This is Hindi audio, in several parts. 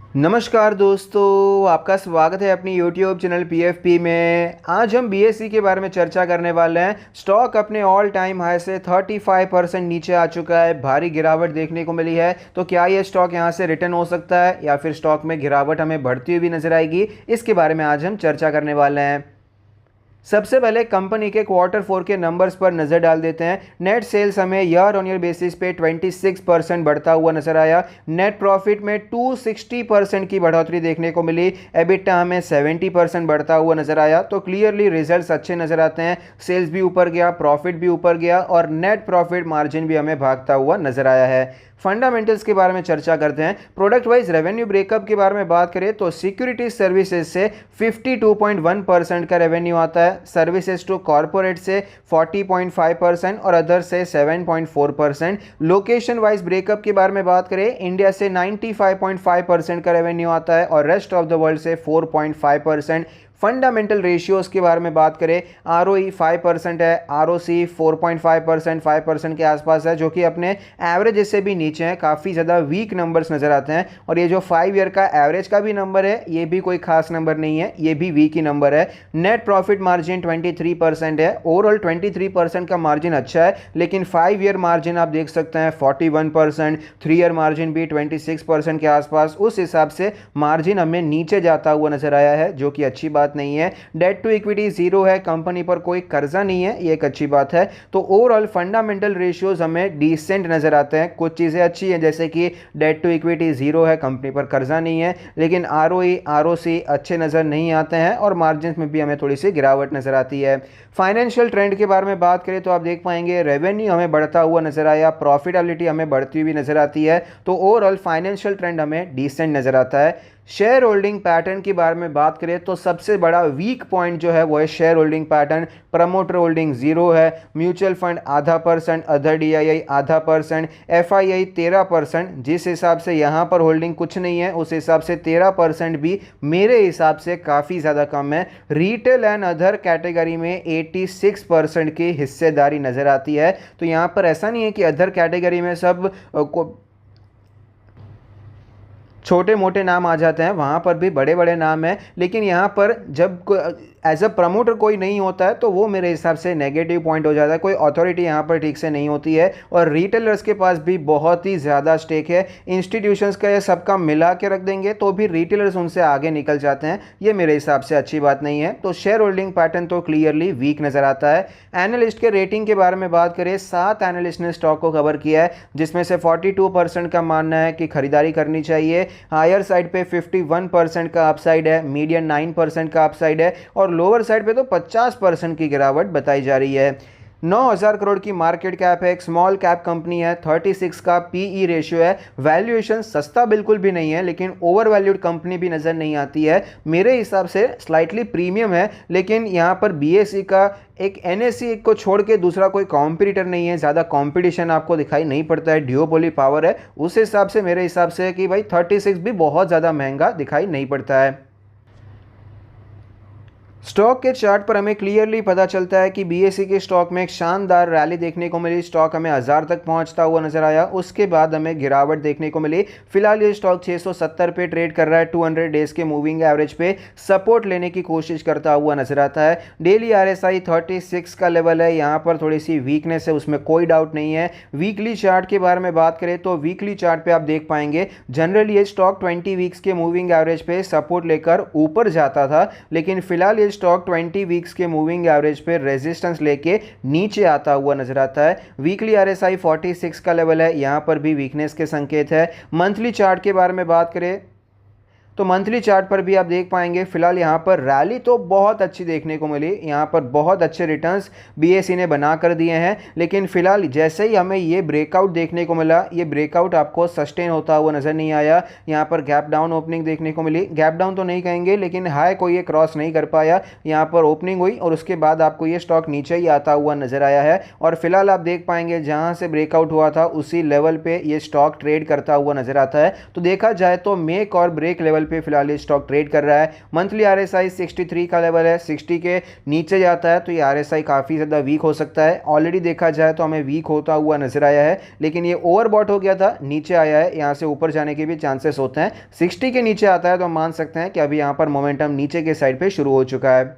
नमस्कार दोस्तों, आपका स्वागत है अपनी YouTube चैनल PFP में। आज हम BSE के बारे में चर्चा करने वाले हैं। स्टॉक अपने ऑल टाइम हाई से 35% नीचे आ चुका है, भारी गिरावट देखने को मिली है। तो क्या ये स्टॉक यहाँ से रिटर्न हो सकता है या फिर स्टॉक में गिरावट हमें बढ़ती हुई भी नजर आएगी, इसके बारे में आज हम चर्चा करने वाले हैं। सबसे पहले कंपनी के क्वार्टर 4 के नंबर्स पर नज़र डाल देते हैं। नेट सेल्स हमें ईयर ऑन ईयर बेसिस पे 26% बढ़ता हुआ नजर आया। नेट प्रॉफिट में 260% की बढ़ोतरी देखने को मिली। एबिटा हमें 70% बढ़ता हुआ नजर आया। तो क्लियरली रिजल्ट्स अच्छे नजर आते हैं। सेल्स भी ऊपर गया, प्रॉफिट भी ऊपर गया और नेट प्रॉफिट मार्जिन भी हमें भागता हुआ नजर आया है। फंडामेंटल्स के बारे में चर्चा करते हैं। प्रोडक्ट वाइज रेवेन्यू ब्रेकअप के बारे में बात करें तो सिक्योरिटी सर्विसेज से 52.1% का रेवेन्यू आता है, सर्विसेज टू कॉर्पोरेट से 40.5% और अदर से 7.4%। लोकेशन वाइज ब्रेकअप के बारे में बात करें, इंडिया से 95.5% का रेवेन्यू आता है और रेस्ट ऑफ द वर्ल्ड से 4.5%। फंडामेंटल रेशियोज के बारे में बात करें, ROE 5% है, ROC 4.5%, 5% के आसपास है, जो कि अपने एवरेज से भी नीचे है। काफ़ी ज़्यादा वीक नंबर्स नज़र आते हैं। और ये जो 5 ईयर का एवरेज का भी नंबर है, ये भी कोई खास नंबर नहीं है, ये भी वीक ही नंबर है। नेट प्रॉफिट मार्जिन 23% है। ओवरऑल 23% का मार्जिन अच्छा है, लेकिन 5 ईयर मार्जिन आप देख सकते हैं 41%, 3 ईयर मार्जिन भी 26% के आसपास। उस हिसाब से मार्जिन हमें नीचे जाता हुआ नजर आया है, जो कि अच्छी बात नहीं है। डेट टू इक्विटी जीरो है, कंपनी पर कोई कर्जा नहीं है, ये एक अच्छी बात है। तो ओवरऑल फंडामेंटल रेशियोज हमें डिसेंट नजर आते हैं। कुछ चीजें अच्छी हैं, जैसे कि डेट टू इक्विटी जीरो है, कंपनी पर कर्जा नहीं है, लेकिन ROE ROC अच्छे नजर नहीं आते हैं और मार्जिन में भी हमें थोड़ी सी गिरावट नजर आती है। फाइनेंशियल ट्रेंड के बारे में बात करें तो आप देख पाएंगे रेवेन्यू हमें बढ़ता हुआ नजर आया, प्रॉफिटेबिलिटी हमें बढ़ती हुई नजर आती है। तो ओवरऑल फाइनेंशियल ट्रेंड हमें डिसेंट नजर आता है। शेयर होल्डिंग पैटर्न के बारे में बात करें तो सबसे बड़ा वीक पॉइंट जो है वो है share holding pattern. Promoter holding zero है, म्यूचुअल फंड आधा %, अदर DII आधा %, FII 13%। जिस हिसाब से यहाँ पर होल्डिंग कुछ नहीं है, उस हिसाब से 13% भी मेरे हिसाब से काफ़ी ज़्यादा कम है। रिटेल एंड अदर कैटेगरी में 86% की हिस्सेदारी नज़र आती है। तो यहाँ पर ऐसा नहीं है कि अदर कैटेगरी में सब छोटे मोटे नाम आ जाते हैं, वहाँ पर भी बड़े बड़े नाम हैं। लेकिन यहाँ पर जब एज अ प्रमोटर कोई नहीं होता है तो वो मेरे हिसाब से नेगेटिव पॉइंट हो जाता है। कोई अथॉरिटी यहाँ पर ठीक से नहीं होती है और रिटेलर्स के पास भी बहुत ही ज़्यादा स्टेक है। इंस्टीट्यूशंस का ये सबका मिला के रख देंगे तो भी रिटेलर्स उनसे आगे निकल जाते हैं, ये मेरे हिसाब से अच्छी बात नहीं है। तो शेयर होल्डिंग पैटर्न तो क्लियरली वीक नज़र आता है। एनालिस्ट के रेटिंग के बारे में बात करें, 7 एनालिस्ट ने स्टॉक को कवर किया है, जिसमें से 42% का मानना है कि खरीदारी करनी चाहिए। हायर साइड पे 51% का अपसाइड है, मीडियन 9% का अपसाइड है और लोअर साइड पे तो 50% की गिरावट बताई जा रही है। 9,000 करोड़ की मार्केट कैप है, एक स्मॉल कैप कंपनी है, 36 का PE रेशियो है। वैल्यूएशन सस्ता बिल्कुल भी नहीं है, लेकिन ओवर वैल्यूड कंपनी भी नज़र नहीं आती है। मेरे हिसाब से स्लाइटली प्रीमियम है, लेकिन यहाँ पर BSE का एक NSE को छोड़ के दूसरा कोई कॉम्पिटिटर नहीं है, ज़्यादा कॉम्पिटिशन आपको दिखाई नहीं पड़ता है, ड्यूओपोली पावर है। उस हिसाब से मेरे हिसाब से कि भाई 36 भी बहुत ज़्यादा महंगा दिखाई नहीं पड़ता है। स्टॉक के चार्ट पर हमें क्लियरली पता चलता है कि BSE के स्टॉक में एक शानदार रैली देखने को मिली। स्टॉक हमें 1000 तक पहुंचता हुआ नजर आया, उसके बाद हमें गिरावट देखने को मिली। फिलहाल ये स्टॉक 670 पे ट्रेड कर रहा है, 200 डेज के मूविंग एवरेज पे सपोर्ट लेने की कोशिश करता हुआ नजर आता है। डेली RSI 36 का लेवल है, यहाँ पर थोड़ी सी वीकनेस है, उसमें कोई डाउट नहीं है। वीकली चार्ट के बारे में बात करें तो वीकली चार्ट पे आप देख पाएंगे जनरली ये स्टॉक 20 वीक्स के मूविंग एवरेज पे सपोर्ट लेकर ऊपर जाता था, लेकिन फिलहाल ये स्टॉक 20 वीक्स के मूविंग एवरेज पे रेजिस्टेंस लेके नीचे आता हुआ नजर आता है। वीकली RSI 46 का लेवल है, यहां पर भी वीकनेस के संकेत है। मंथली चार्ट के बारे में बात करें तो मंथली चार्ट पर भी आप देख पाएंगे फिलहाल यहाँ पर रैली तो बहुत अच्छी देखने को मिली, यहाँ पर बहुत अच्छे रिटर्न्स BSE ने बना कर दिए हैं। लेकिन फिलहाल जैसे ही हमें ये ब्रेकआउट देखने को मिला, ये ब्रेकआउट आपको सस्टेन होता हुआ नज़र नहीं आया। यहाँ पर गैप डाउन ओपनिंग देखने को मिली, गैप डाउन तो नहीं कहेंगे, लेकिन हाई को ये क्रॉस नहीं कर पाया। यहाँ पर ओपनिंग हुई और उसके बाद आपको ये स्टॉक नीचे ही आता हुआ नजर आया है। और फिलहाल आप देख पाएंगे जहाँ से ब्रेकआउट हुआ था उसी लेवल पर ये स्टॉक ट्रेड करता हुआ नजर आता है। तो देखा जाए तो मेक और ब्रेक लेवल पे फिलहाल ये स्टॉक ट्रेड कर रहा है। मंथली RSI 63 का लेवल है, 60 के नीचे जाता है तो ये RSI काफ़ी ज़्यादा वीक हो सकता है। ऑलरेडी देखा जाए तो हमें वीक होता हुआ नजर आया है, लेकिन ये ओवरबॉट हो गया था, नीचे आया है, यहाँ से ऊपर जाने के भी चांसेस होते हैं। 60 के नीचे आता है तो हम मान सकते हैं कि अभी यहाँ पर मोमेंटम नीचे के साइड पे शुरू हो चुका है।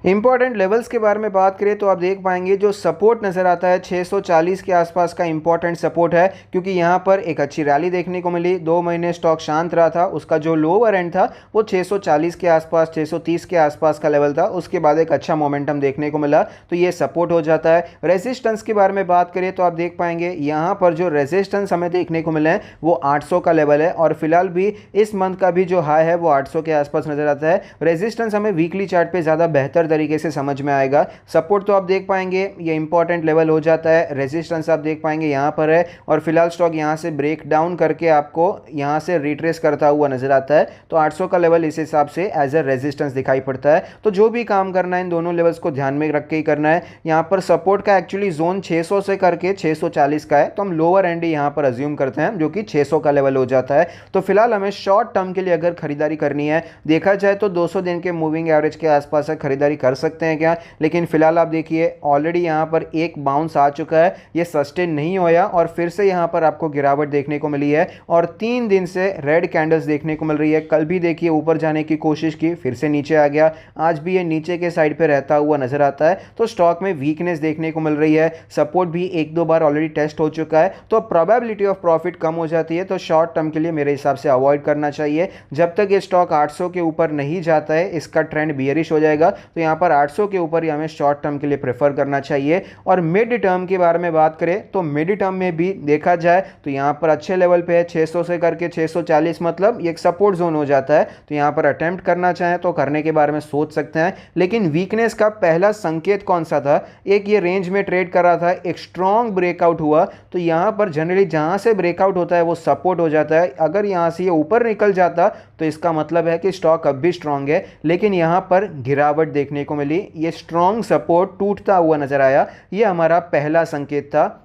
इंपॉर्टेंट लेवल्स के बारे में बात करें तो आप देख पाएंगे जो सपोर्ट नज़र आता है 640 के आसपास का इंपॉर्टेंट सपोर्ट है, क्योंकि यहाँ पर एक अच्छी रैली देखने को मिली। 2 महीने स्टॉक शांत रहा था, उसका जो लोअर एंड था वो 640 के आसपास 630 के आसपास का लेवल था। उसके बाद एक अच्छा मोमेंटम देखने को मिला तो ये सपोर्ट हो जाता है। रेजिस्टेंस के बारे में बात करें तो आप देख पाएंगे यहाँ पर जो रेजिस्टेंस हमें देखने को मिले हैं वो 800 का लेवल है, और फिलहाल भी इस मंथ का भी जो हाई है वो 800 के आसपास नजर आता है। रेजिस्टेंस हमें वीकली चार्ट पे ज़्यादा बेहतर तरीके से समझ में आएगा। सपोर्ट तो आप देख पाएंगे ये इंपॉर्टेंट लेवल हो जाता है, रेजिस्टेंस आप देख पाएंगे यहाँ पर है, और फिलहाल स्टॉक यहाँ से ब्रेक डाउन करके आपको यहाँ से रिट्रेस करता हुआ नजर आता है। तो 800 का लेवल इस हिसाब से एज ए रेजिस्टेंस दिखाई पड़ता है। तो जो भी काम करना है इन दोनों लेवल्स को ध्यान में रख के ही करना है। यहाँ पर सपोर्ट का एक्चुअली जोन 600 से करके 640 का है, तो हम लोअर एंड यहाँ पर अज्यूम करते हैं जो कि 600 का लेवल हो जाता है। तो फिलहाल हमें शॉर्ट टर्म के लिए अगर खरीदारी करनी है, देखा जाए तो 200 दिन के मूविंग एवरेज के आसपास खरीदारी कर सकते हैं क्या, लेकिन फिलहाल आप देखिए ऑलरेडी यहां पर एक बाउंस आ चुका है, ये सस्टेन नहीं होया और फिर से यहां पर आपको गिरावट देखने को मिली है, और 3 दिन से रेड कैंडल्स देखने को मिल रही है। कल भी देखिए ऊपर जाने की कोशिश की, फिर से नीचे आ गया, आज भी ये नीचे के साइड पे रहता हुआ नजर आता है। तो स्टॉक में वीकनेस देखने को मिल रही है, सपोर्ट भी 1-2 बार ऑलरेडी टेस्ट हो चुका है, तो प्रोबेबिलिटी ऑफ प्रॉफिट कम हो जाती है। तो शॉर्ट टर्म के लिए मेरे हिसाब से अवॉइड करना चाहिए। जब तक ये स्टॉक 800 के ऊपर नहीं जाता है, इसका ट्रेंड बियरिश हो जाएगा। तो यहाँ पर 800 के ऊपर हमें शॉर्ट टर्म के लिए प्रेफर करना चाहिए। और मिड टर्म के बारे में बात करें तो मिड टर्म में भी देखा जाए तो यहाँ पर अच्छे लेवल पे है, 600 से करके 640, मतलब ये एक सपोर्ट जोन हो जाता है। तो यहाँ पर अटेम्प्ट करना चाहें तो करने के बारे में सोच सकते हैं। लेकिन वीकनेस का पहला संकेत कौन सा था, एक ये रेंज में ट्रेड कर रहा था, एक स्ट्रॉन्ग ब्रेकआउट हुआ, तो यहाँ पर जनरली जहाँ से ब्रेकआउट होता है वो सपोर्ट हो जाता है। अगर यहाँ से ये ऊपर निकल जाता तो इसका मतलब है कि स्टॉक अब भी स्ट्रॉन्ग है, लेकिन यहाँ पर गिरावट देखने को मिली, ये स्ट्रॉन्ग सपोर्ट टूटता हुआ नजर आया। ये हमारा पहला संकेत था।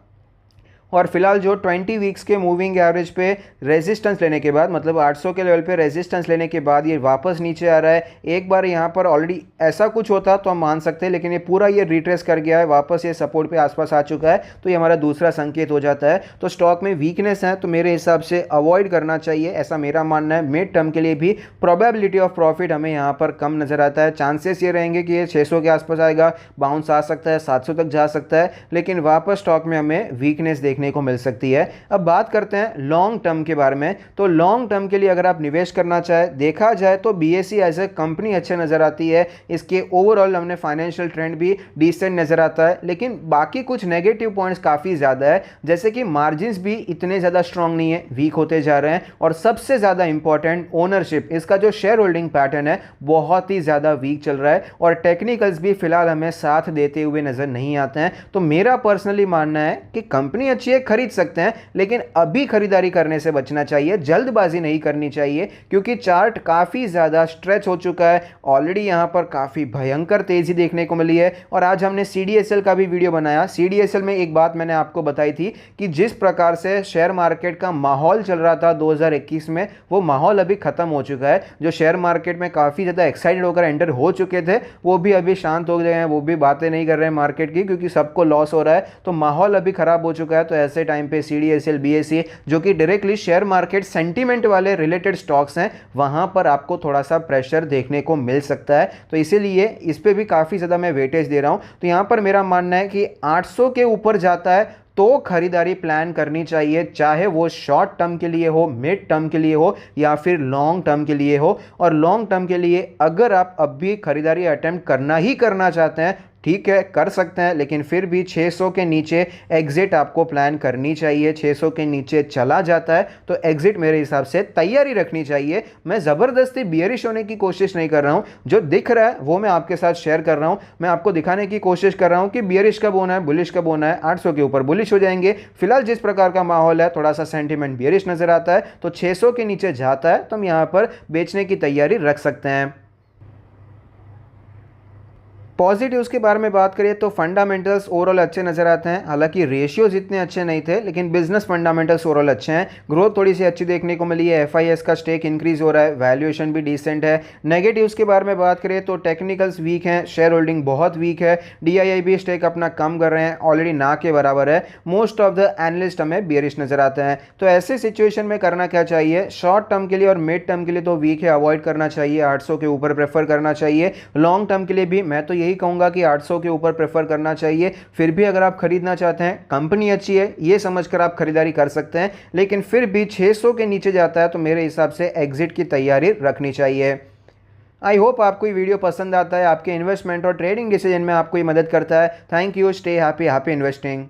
और फिलहाल जो 20 वीक्स के मूविंग एवरेज पे रेजिस्टेंस लेने के बाद, मतलब 800 के लेवल पे रेजिस्टेंस लेने के बाद ये वापस नीचे आ रहा है। एक बार यहाँ पर ऑलरेडी ऐसा कुछ होता तो हम मान सकते हैं, लेकिन ये पूरा ये रिट्रेस कर गया है, वापस ये सपोर्ट पे आसपास आ चुका है, तो ये हमारा दूसरा संकेत हो जाता है। तो स्टॉक में वीकनेस है तो मेरे हिसाब से अवॉइड करना चाहिए, ऐसा मेरा मानना है। मिड टर्म के लिए भी प्रोबेबिलिटी ऑफ प्रॉफिट हमें यहाँ पर कम नजर आता है। चांसेस ये रहेंगे कि ये 600 के आसपास आएगा, बाउंस आ सकता है, 700 तक जा सकता है, लेकिन वापस स्टॉक में हमें वीकनेस देखने को मिल सकती है। अब बात करते हैं लॉन्ग टर्म के बारे में। तो लॉन्ग टर्म के लिए अगर आप निवेश करना चाहे, देखा जाए तो बीएसई एज ए कंपनी अच्छे नजर आती है, इसके ओवरऑल हमने फाइनेंशियल ट्रेंड भी डिसेंट नजर आता है, लेकिन बाकी कुछ नेगेटिव पॉइंट्स काफी ज्यादा है, जैसे कि मार्जिन्स भी इतने ज्यादा स्ट्रांग नहीं है, वीक होते जा रहे हैं, और सबसे ज्यादा इंपॉर्टेंट ओनरशिप, इसका जो शेयर होल्डिंग पैटर्न है बहुत ही ज्यादा वीक चल रहा है, और टेक्निकल्स भी फिलहाल हमें साथ देते हुए नजर नहीं आते हैं। तो मेरा पर्सनली मानना है कि कंपनी अच्छी है, खरीद सकते हैं, लेकिन अभी खरीदारी करने से बचना चाहिए, जल्दबाजी नहीं करनी चाहिए, क्योंकि चार्ट काफी ज्यादा स्ट्रेच हो चुका है। ऑलरेडी यहां पर काफी भयंकर तेजी देखने को मिली है, और आज हमने सीडीएसएल का भी वीडियो बनाया। सीडीएसएल में एक बात मैंने आपको बताई थी कि जिस प्रकार से शेयर मार्केट का माहौल चल रहा था 2021 में, वो माहौल अभी खत्म हो चुका है। जो शेयर मार्केट में काफी ज्यादा एक्साइटेड होकर एंटर हो चुके थे, वो भी अभी शांत हो गए हैं, वो भी बातें नहीं कर रहे हैं मार्केट की, क्योंकि सबको लॉस हो रहा है। तो माहौल अभी खराब हो चुका है। तो ऐसे टाइम पे सीडीएसएल, बीएसई, जो कि डायरेक्टली शेयर मार्केट सेंटीमेंट वाले रिलेटेड स्टॉक्स हैं, वहां पर आपको थोड़ा सा प्रेशर देखने को मिल सकता है। तो इसीलिए इस पे भी काफी ज्यादा मैं वेटेज दे रहा हूं। तो यहां पर मेरा मानना है कि 800 के ऊपर जाता है तो खरीदारी प्लान करनी चाहिए, चाहे वो शॉर्ट टर्म के लिए हो, मिड टर्म के लिए हो, या फिर लॉन्ग टर्म के लिए हो। और लॉन्ग टर्म के लिए अगर आप अब भी खरीदारी अटेम्प्ट करना ही करना चाहते हैं, ठीक है, कर सकते हैं, लेकिन फिर भी 600 के नीचे एग्जिट आपको प्लान करनी चाहिए। 600 के नीचे चला जाता है तो एग्जिट मेरे हिसाब से तैयारी रखनी चाहिए। मैं ज़बरदस्ती बियरिश होने की कोशिश नहीं कर रहा हूं, जो दिख रहा है वो मैं आपके साथ शेयर कर रहा हूं। मैं आपको दिखाने की कोशिश कर रहा हूं कि बियरिश कब होना है, बुलिश कब होना है। 800 के ऊपर बुलिश हो जाएंगे। फिलहाल जिस प्रकार का माहौल है, थोड़ा सा सेंटीमेंट बियरिश नजर आता है, तो 600 के नीचे जाता है तो हम यहाँ पर बेचने की तैयारी रख सकते हैं। पॉजिटिव्स के बारे में बात करें तो फंडामेंटल्स ओवरऑल अच्छे नज़र आते हैं, हालांकि रेशियोज इतने अच्छे नहीं थे, लेकिन बिजनेस फंडामेंटल्स ओवरऑल अच्छे हैं। ग्रोथ थोड़ी सी अच्छी देखने को मिली है, एफआईएस का स्टेक इंक्रीज हो रहा है, वैल्यूएशन भी डिसेंट है। नेगेटिव्स के बारे में बात करें तो टेक्निकल्स वीक हैं, शेयर होल्डिंग बहुत वीक है, डीआईआई भी स्टेक अपना कम कर रहे हैं, ऑलरेडी ना के बराबर है। मोस्ट ऑफ द एनालिस्ट हमें बियरिश नजर आते हैं। तो ऐसे सिचुएशन में करना क्या चाहिए, शॉर्ट टर्म के लिए और मिड टर्म के लिए तो वीक है, अवॉइड करना चाहिए, 800 के ऊपर प्रेफर करना चाहिए। लॉन्ग टर्म के लिए भी मैं तो यही कहूंगा कि 800 के ऊपर प्रेफर करना चाहिए। फिर भी अगर आप खरीदना चाहते हैं, कंपनी अच्छी है ये समझकर आप खरीदारी कर सकते हैं, लेकिन फिर भी 600 के नीचे जाता है तो मेरे हिसाब से एग्जिट की तैयारी रखनी चाहिए। आई होप आपको ये वीडियो पसंद आता है, आपके इन्वेस्टमेंट और ट्रेडिंग डिसीजन में आपको ये मदद करता है। Thank you, stay happy, happy investing.